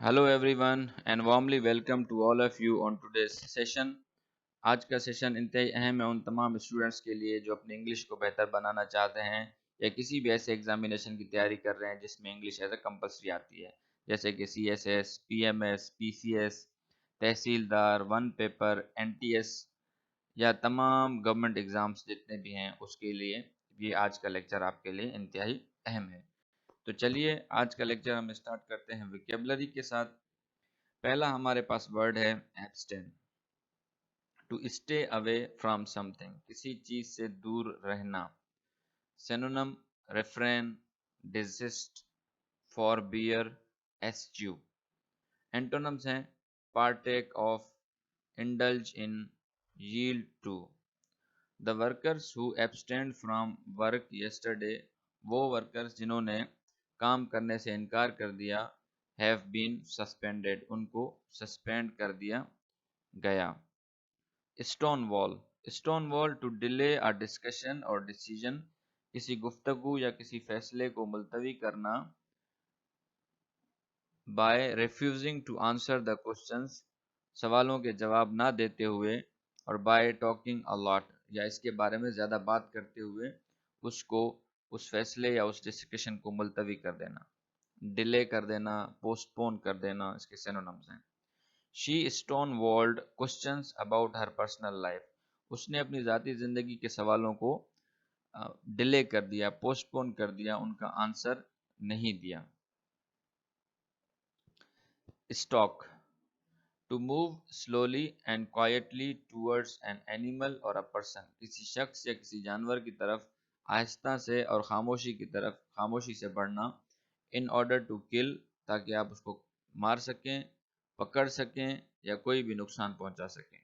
Hello everyone and warmly welcome to all of you on today's session. आज का session इंतहाई अहम है उन तमाम स्टूडेंट्स के लिए जो अपनी इंग्लिश को बेहतर बनाना चाहते हैं या किसी भी ऐसे एग्जामिनेशन की तैयारी कर रहे हैं जिसमें इंग्लिश एज ए कंपलसरी आती है, जैसे कि CSS, PMS, PCS, तहसीलदार, वन पेपर, NTS या तमाम गवर्नमेंट एग्ज़ाम्स जितने भी हैं उसके लिए ये आज का लेक्चर आपके लिए इंतहाई अहम है। तो चलिए आज का लेक्चर हम स्टार्ट करते हैं वोकैबुलरी के साथ। पहला हमारे पास वर्ड है abstain. To stay away from something, किसी चीज से दूर रहना। Synonym refrain, desist, forbear, eschew. Antonyms हैं partake of, indulge in, yield to. The workers who abstained from work yesterday, वो वर्कर्स जिन्होंने काम करने से इनकार कर दिया, हैव बीन सस्पेंडेड, उनको सस्पेंड कर दिया गया। Stone wall, stone wall to delay a discussion और डिसीजन, किसी गुफ्तगू या किसी फैसले को मुलतवी करना। By refusing to answer the questions, सवालों के जवाब ना देते हुए। और बाय टॉकिंग अ लॉट, या इसके बारे में ज़्यादा बात करते हुए उसको, उस फैसले या उस डिस्कशन को मुलतवी कर देना, डिले कर देना, पोस्टपोन कर देना, इसके सिनोनिम्स हैं। She stonewalled questions about her personal life, उसने अपनी ज़ाती ज़िंदगी के सवालों को डिले कर दिया, पोस्टपोन कर दिया, उनका आंसर नहीं दिया। Stalk, to move slowly and quietly towards an animal और अ पर्सन, किसी शख्स या किसी जानवर की तरफ आहिस्ता से और खामोशी की तरफ खामोशी से बढ़ना। इन ऑर्डर टू किल, ताकि आप उसको मार सकें, पकड़ सकें या कोई भी नुकसान पहुंचा सकें।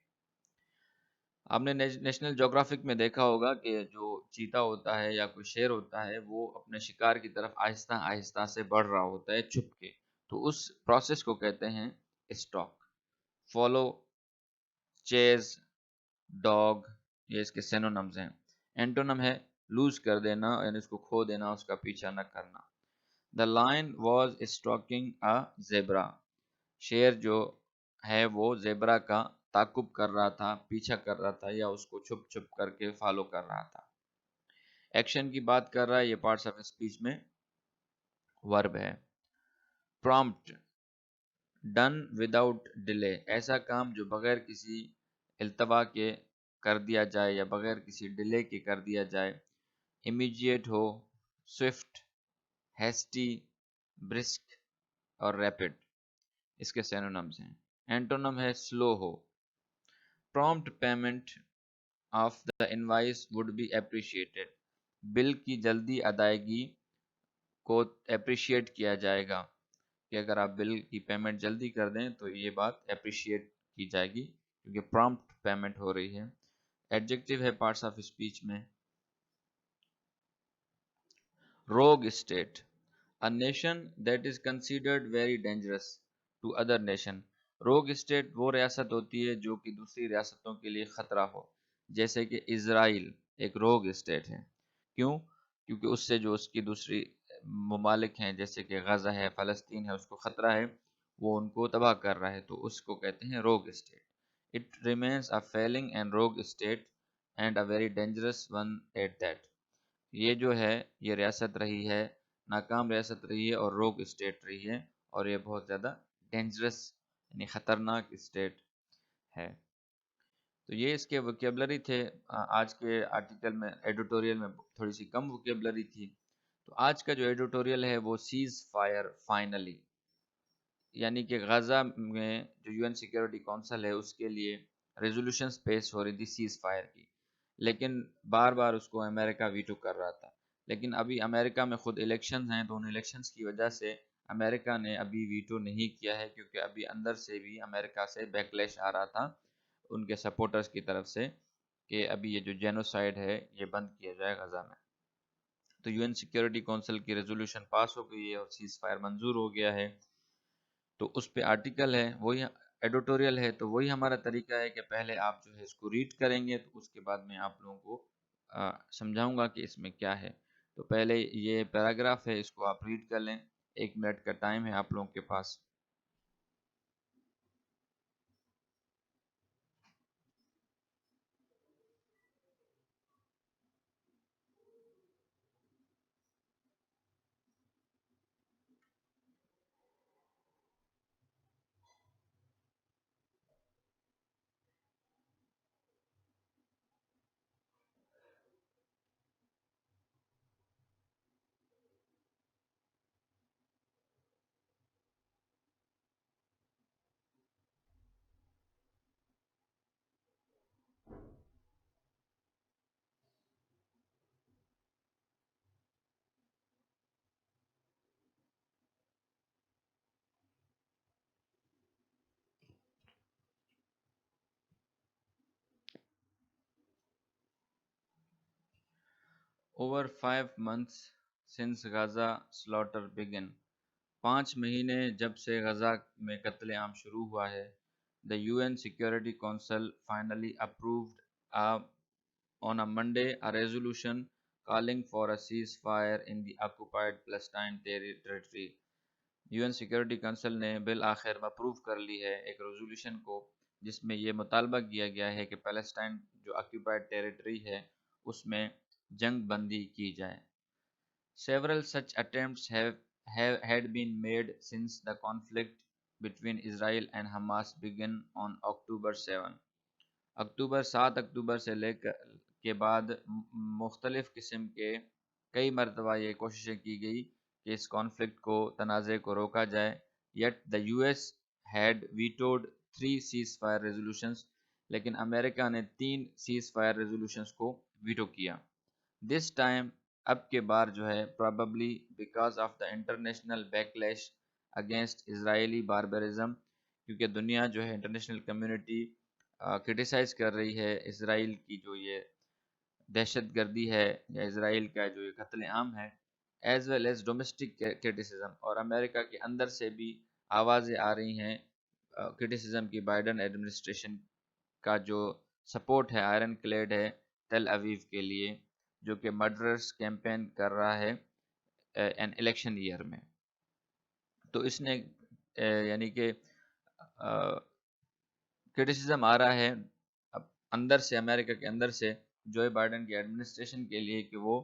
आपने नेशनल ज्योग्राफिक में देखा होगा कि जो चीता होता है या कोई शेर होता है वो अपने शिकार की तरफ आहिस्ता आहिस्ता से बढ़ रहा होता है छुप के, तो उस प्रोसेस को कहते हैं स्टॉक। फॉलो, चेज, डॉग, ये इसके सिनोनिम्स हैं। एंटोनिम है लूज कर देना, यानी इसको खो देना, उसका पीछा न करना। The lion was stalking a zebra, शेर जो है वो जेब्रा का ताकुब कर रहा था, पीछा कर रहा था या उसको छुप छुप करके फॉलो कर रहा था। एक्शन की बात कर रहा है, ये पार्ट्स ऑफ स्पीच में वर्ब है। प्रॉम्प्ट, डन विदाउट डिले, ऐसा काम जो बगैर किसी इल्तवा के कर दिया जाए या बगैर किसी डिले के कर दिया जाए। इमीडिएट हो, स्विफ्ट, हैस्टी, ब्रिस्क और रैपिड, इसके सिनोनिम्स हैं। एंटोनिम है स्लो हो। Prompt payment of the invoice would be appreciated, bill की जल्दी अदायगी को एप्रिशिएट किया जाएगा, कि अगर आप बिल की पेमेंट जल्दी कर दें तो ये बात एप्रिशिएट की जाएगी क्योंकि प्रॉम्प्ट पेमेंट हो रही है। एडजेक्टिव है पार्ट्स ऑफ स्पीच में। Rogue state, a nation that is considered very dangerous to other nation. Rogue state वो रियासत होती है जो कि दूसरी रियासतों के लिए खतरा हो, जैसे कि इजराइल एक रोग स्टेट है। क्यों? क्योंकि उससे जो उसकी दूसरी ममालिक हैं जैसे कि गजा है, फ़लस्तीन है, उसको ख़तरा है, वो उनको तबाह कर रहा है, तो उसको कहते हैं rogue state. It remains a failing and rogue state and a very dangerous one at that, ये जो है ये रियासत रही है, नाकाम रियासत रही है और रोग स्टेट रही है, और ये बहुत ज़्यादा डेंजरस यानी ख़तरनाक स्टेट है। तो ये इसके वोकेबलरी थे। आज के आर्टिकल में एडिटोरियल में थोड़ी सी कम वोकेबलरी थी। तो आज का जो एडिटोरियल है वो सीज फायर फाइनली, यानी कि गजा में जो यूएन सिक्योरिटी काउंसिल है उसके लिए रेजोल्यूशंस पेश हो रही थी सीज फायर की, लेकिन बार बार उसको अमेरिका वीटो कर रहा था। लेकिन अभी अमेरिका में खुद इलेक्शंस हैं, तो उन इलेक्शंस की वजह से अमेरिका ने अभी वीटो नहीं किया है, क्योंकि अभी अंदर से भी अमेरिका से बैकलैश आ रहा था उनके सपोर्टर्स की तरफ से कि अभी ये जो जेनोसाइड है ये बंद किया जाए गजा में। तो यूएन सिक्योरिटी काउंसिल की रेजोल्यूशन पास हो गई है और सीज फायर मंजूर हो गया है। तो उस पे आर्टिकल है, वही एडिटोरियल है, तो वही हमारा तरीका है कि पहले आप जो है इसको रीड करेंगे, तो उसके बाद मैं आप लोगों को समझाऊंगा कि इसमें क्या है। तो पहले ये पैराग्राफ है, इसको आप रीड कर लें। 1 मिनट का टाइम है आप लोगों के पास। Over 5 months since Gaza slaughter began. 5 مہینے جب سے غزہ میں قتل عام شروع ہوا ہے. The UN Security Council finally approved a, on a Monday a resolution calling for a ceasefire in the occupied Palestine territory. UN security council نے بالآخر اپروو کر لی ہے ایک ریزولوشن کو جس میں یہ مطالبہ کیا گیا ہے کہ پیلسٹائن جو آکیوپائڈ ٹیریٹری ہے اس میں جنگ بندی کی جائے. Several such attempts had been made since the conflict between Israel and Hamas began on October 7. اکتوبر 7 سے لے کر کے بعد مختلف قسم کے کئی مرتبہ یہ کوششیں کی گئی کہ اس کانفلکٹ کو تنازع کو روکا جائے. Yet the you had vetoed ویٹوڈ 3 سیز فائر ریزولوشنز، لیکن امریکہ نے 3 سیز فائر ریزولوشنز کو ویٹو کیا. دس ٹائم اب کے بار جو ہے probably because of the international backlash against Israeli barbarism, کیونکہ دنیا جو ہے انٹرنیشنل کمیونٹی کرٹیسائز کر رہی ہے اسرائیل کی جو یہ دہشت گردی ہے یا اسرائیل کا جو یہ قتل عام ہے، as well as domestic criticism, اور امریکہ کے اندر سے بھی آوازیں آ رہی ہیں کرٹیسزم کی بائیڈن ایڈمنسٹریشن کا جو سپورٹ ہے آئرن کلیڈ ہے تل اویو کے لیے، جو کہ مرڈرس کیمپین کر رہا ہے این الیکشن ایئر میں. تو اس نے یعنی کہ کرٹیسزم آ رہا ہے اندر سے، امریکہ کے اندر سے جو بائیڈن کی ایڈمنسٹریشن کے لیے کہ وہ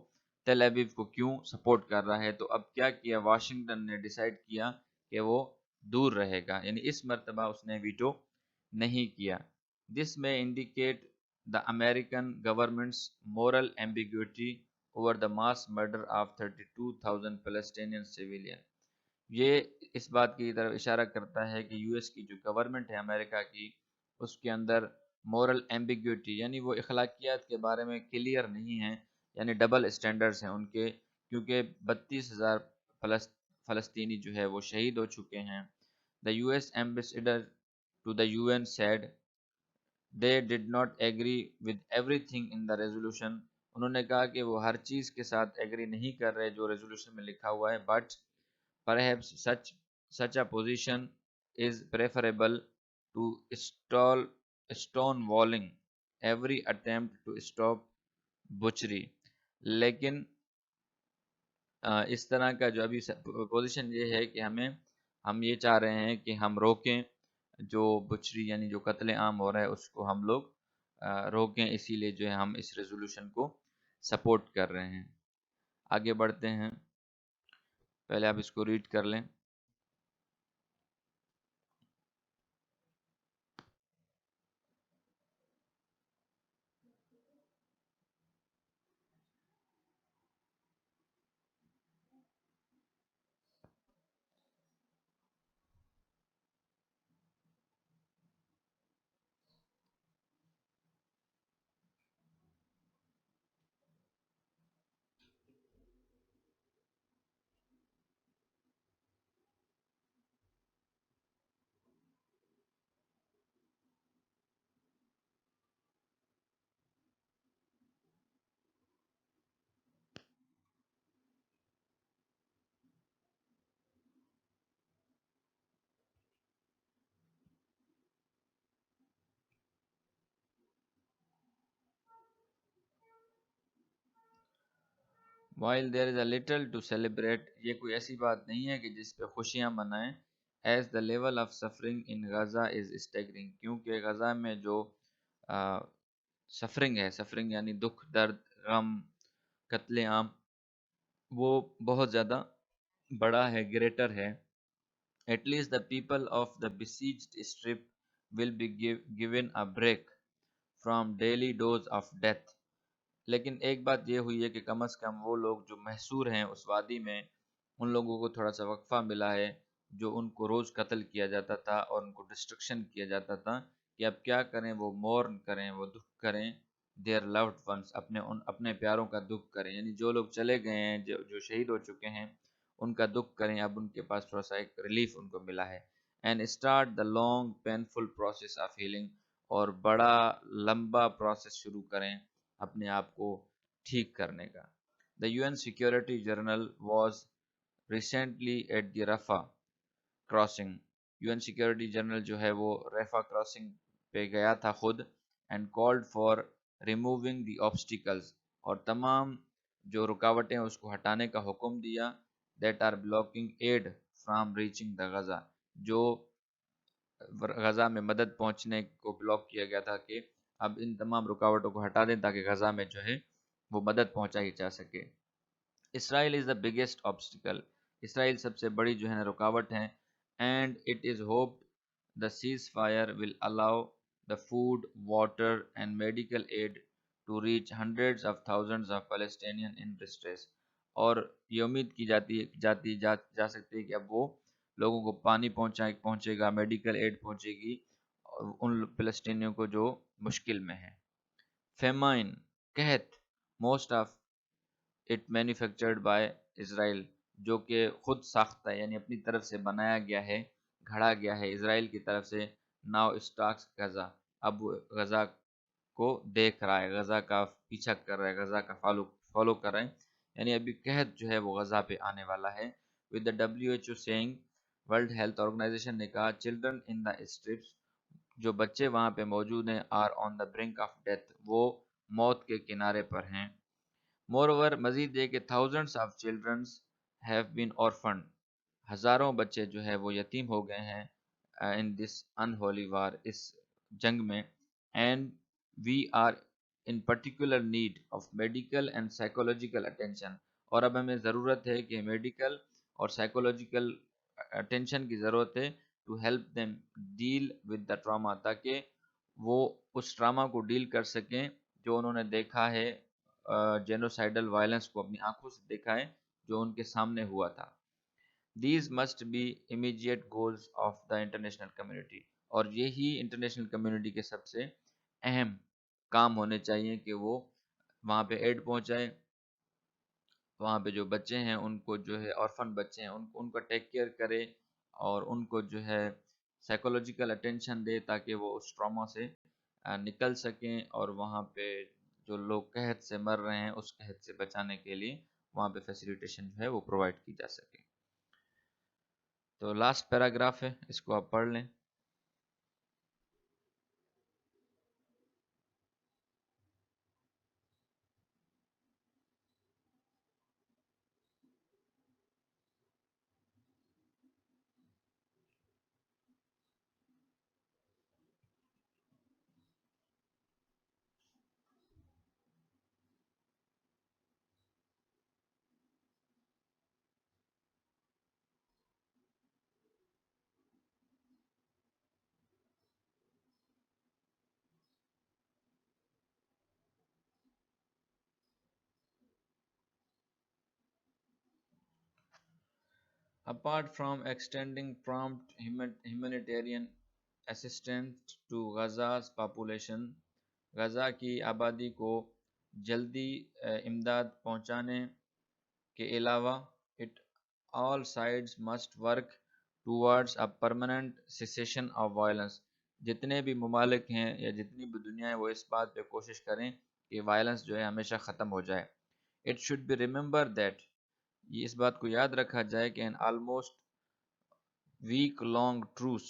تل اویو کو کیوں سپورٹ کر رہا ہے. تو اب کیا کیا واشنگٹن نے ڈیسائیڈ کیا کہ وہ دور رہے گا، یعنی اس مرتبہ اس نے ویٹو نہیں کیا. دس میں indicate the American governments moral ambiguity over the mass murder of 32,000 Palestinian civilian. یہ اس بات کی طرف اشارہ کرتا ہے کہ یو ایس کی جو گورنمنٹ ہے امریکہ کی، اس کے اندر مورل ایمبیگوٹی یعنی وہ اخلاقیات کے بارے میں کلیئر نہیں ہیں، یعنی ڈبل اسٹینڈرڈز ہیں ان کے، کیونکہ 32,000 فلسطینی جو ہے وہ شہید ہو چکے ہیں. The you S ambassador to the U N said they did not agree with everything in the resolution. انہوں نے کہا کہ وہ ہر چیز کے ساتھ ایگری نہیں کر رہے جو ریزولوشن میں لکھا ہوا ہے، but perhaps such a position is preferable to stonewalling every attempt to stop butchery. لیکن اس طرح کا جو ابھی پوزیشن یہ ہے کہ ہم یہ چاہ رہے ہیں کہ ہم روکیں جو بچری یعنی جو قتل عام ہو رہا ہے اس کو ہم لوگ روکیں، اسی لیے جو ہے ہم اس ریزولوشن کو سپورٹ کر رہے ہیں. آگے بڑھتے ہیں، پہلے آپ اس کو ریڈ کر لیں. While there is a little to celebrate، یہ کوئی ایسی بات نہیں ہے کہ جس پہ خوشیاں منائیں. As the level of suffering in Gaza is staggering، کیونکہ غزہ میں جو سفرنگ ہے، سفرنگ یعنی دکھ، درد، غم، قتل عام، وہ بہت زیادہ بڑا ہے، گریٹر ہے. At least the people of the besieged strip will be given a break from daily dose of death. لیکن ایک بات یہ ہوئی ہے کہ کم از کم وہ لوگ جو محصور ہیں اس وادی میں، ان لوگوں کو تھوڑا سا وقفہ ملا ہے جو ان کو روز قتل کیا جاتا تھا اور ان کو ڈسٹرکشن کیا جاتا تھا، کہ اب کیا کریں، وہ مورن کریں، وہ دکھ کریں، دیئر loved ones، اپنے پیاروں کا دکھ کریں، یعنی جو لوگ چلے گئے ہیں، جو شہید ہو چکے ہیں ان کا دکھ کریں. اب ان کے پاس تھوڑا سا ایک ریلیف ان کو ملا ہے. And start the long painful process of healing, اور بڑا لمبا پروسیس شروع کریں اپنے آپ کو ٹھیک کرنے کا. The UN Security Journal was recently at the Rafah crossing. UN Security Journal जो है वो रेफा क्रॉसिंग पे गया था खुद and called for removing the obstacles और तमाम जो रुकावटें हैं उसको हटाने का हुक्म दिया that are blocking aid from reaching the Gaza जो गजा में मदद पहुंचने को ब्लॉक किया गया था कि अब इन तमाम रुकावटों को हटा दें ताकि गजा में जो है वो मदद पहुंचाई जा सके। Israel is the biggest obstacle, Israel सबसे बड़ी जो है ना रुकावट है। And it is hoped the ceasefire will allow the food water and medical aid to reach hundreds of thousands of Palestinian in distress. और ये उम्मीद की जा सकती है कि अब वो लोगों को पानी पहुंचेगा, मेडिकल एड पहुंचेगी उन फ़लस्तीनियों को जो मुश्किल में है। फेमाइन कहत most of it manufactured by Israel जो कि खुद साख्ता है यानी अपनी तरफ से बनाया गया है, घड़ा गया है इसराइल की तरफ से। नाउ स्टॉक्स गजा, अब गजा को देख रहा है, गजा का पीछा कर रहा है, गजा का फॉलो कर रहा है, यानी अभी कहत जो है वो गजा पे आने वाला है। With the WHO saying, world health organisation ने कहा चिल्ड्रन इन द स्ट्रिप्स जो बच्चे वहाँ पे मौजूद हैं are on the brink of death वो मौत के किनारे पर हैं। मोरओवर मजीद ये कि thousands of childrens have been orphaned, हज़ारों बच्चे जो है वो यतीम हो गए हैं इन दिस अनहोली वार, इस जंग में। And we are in particular need of medical and psychological attention, और अब हमें ज़रूरत है कि मेडिकल और साइकोलॉजिकल अटेंशन की ज़रूरत है to help them deal with the trauma, ताकि वो उस ट्रामा को डील कर सकें जो उन्होंने देखा है, जेनोसाइडल वायलेंस को अपनी आंखों से देखा है जो उनके सामने हुआ था। These must be immediate goals of the international community, और यही इंटरनेशनल कम्युनिटी के सबसे अहम काम होने चाहिए कि वो वहाँ पे एड पहुँचाए, वहाँ पे जो बच्चे हैं उनको जो है ऑर्फन बच्चे हैं उनको उनका टेक केयर करे और उनको जो है साइकोलॉजिकल अटेंशन दे ताकि वो उस ट्रॉमा से निकल सकें और वहाँ पे जो लोग कहत से मर रहे हैं उस कहत से बचाने के लिए वहाँ पे फैसिलिटेशन जो है वो प्रोवाइड की जा सके। तो लास्ट पैराग्राफ है, इसको आप पढ़ लें। Apart from extending prompt humanitarian assistance to Gaza's population, गजा की आबादी को जल्दी इमदाद पहुंचाने के अलावा it all sides must work towards a permanent cessation of violence, जितने भी ममालिक हैं या जितनी भी दुनिया है वो इस बात पे कोशिश करें कि वायलेंस जो है हमेशा ख़त्म हो जाए। It should be remember that, ये इस बात को याद रखा जाए कि an almost week long truce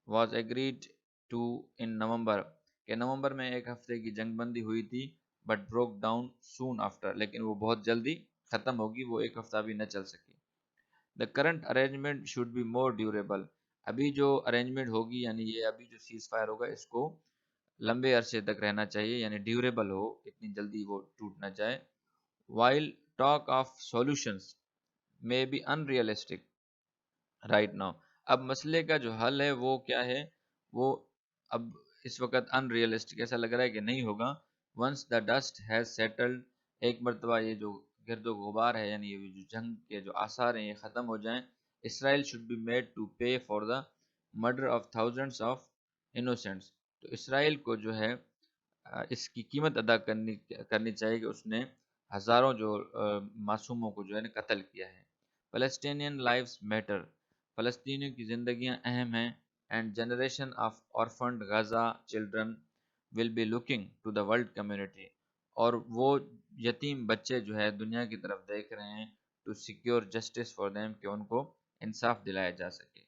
was agreed to in November, के नवंबर में एक हफ्ते की जंगबंदी हुई थी but broke down soon after, लेकिन वो बहुत जल्दी ख़त्म होगी, वो एक हफ्ता भी न चल सकी। The current arrangement should be more durable, अभी जो अरेंजमेंट होगी यानी ये अभी जो सीज फायर होगा इसको लंबे अरसे तक रहना चाहिए, यानी ड्यूरेबल हो, इतनी जल्दी वो टूट ना जाए। While talk of solutions may be unrealistic right now, अब मसले का जो हल है वो क्या है, वो अब इस वक्त अनरियलिस्टिक ऐसा लग रहा है कि नहीं होगा। Once the dust has settled, एक मरतबा ये जो गिरदो गुबार है यानी ये जो जंग के जो आसार हैं ये ख़त्म हो जाएं, Israel should be made to pay for the murder of thousands of innocents, तो इसराइल को जो है इसकी कीमत अदा करनी करनी चाहिए कि उसने हज़ारों जो मासूमों को जो है ना कत्ल किया है। फ़लस्तीनियन लाइव्स मैटर, फ़लस्तीनियों की ज़िंदगियां अहम हैं। And generation of orphaned Gaza children will be looking to the world community, और वो یتیم بچے جو ہے دنیا کی طرف دیکھ رہے ہیں to secure justice for them کہ ان کو انصاف دلایا جا سکے.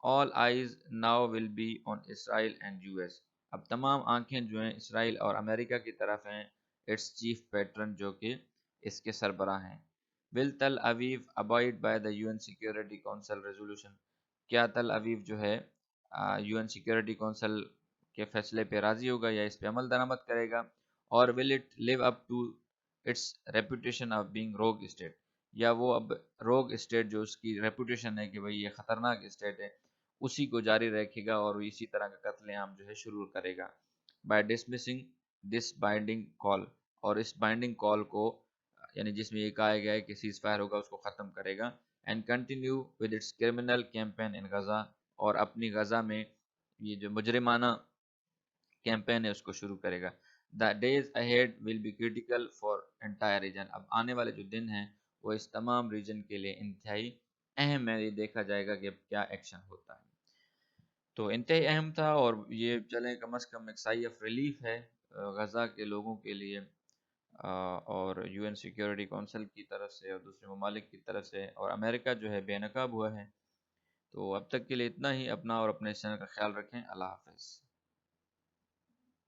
All eyes now will be on Israel and US ایس. اب تمام آنکھیں جو ہیں اسرائیل اور امریکہ کی طرف ہیں. اٹس چیف پیٹرن جو کہ اس کے سربراہ ہیں. Will Tel Aviv abide by the U N security council resolution. کیا تل اویو جو ہے یو این سیکورٹی کونسل کے فیصلے پہ راضی ہوگا یا اس پہ عمل درآمد کرے گا؟ اور will it live up to its reputation of being rogue state. یا وہ اب روگ اسٹیٹ جو اس کی ریپوٹیشن ہے کہ بھئی یہ خطرناک اسٹیٹ ہے اسی کو جاری رکھے گا اور اسی طرح کا قتل عام جو ہے شروع کرے گا. بائی ڈسمسنگ دس بائنڈنگ کال. اور اس بائنڈنگ کال کو یعنی جس میں یہ کہا گیا ہے کہ سیز فائر ہوگا اس کو ختم کرے گا. And continue with its criminal campaign in Gaza. اور اپنی غزہ میں یہ جو مجرمانہ کیمپین ہے اس کو شروع کرے گا. The days ahead will be critical for entire region. اب آنے والے جو دن ہیں وہ اس تمام ریجن کے لیے انتہائی اہم ہے. یہ دیکھا جائے گا کہ اب کیا ایکشن ہوتا ہے. تو انتہائی اہم تھا اور یہ چلیں کم از کم ایک سائی آف ریلیف ہے غزہ کے لوگوں کے لیے. اور یو این سیکورٹی کونسل کی طرف سے اور دوسرے ممالک کی طرف سے اور امریکہ جو ہے بے نقاب ہوا ہے. تو اب تک کے لیے اتنا ہی. اپنا اور اپنے چینل کا خیال رکھیں. اللہ حافظ.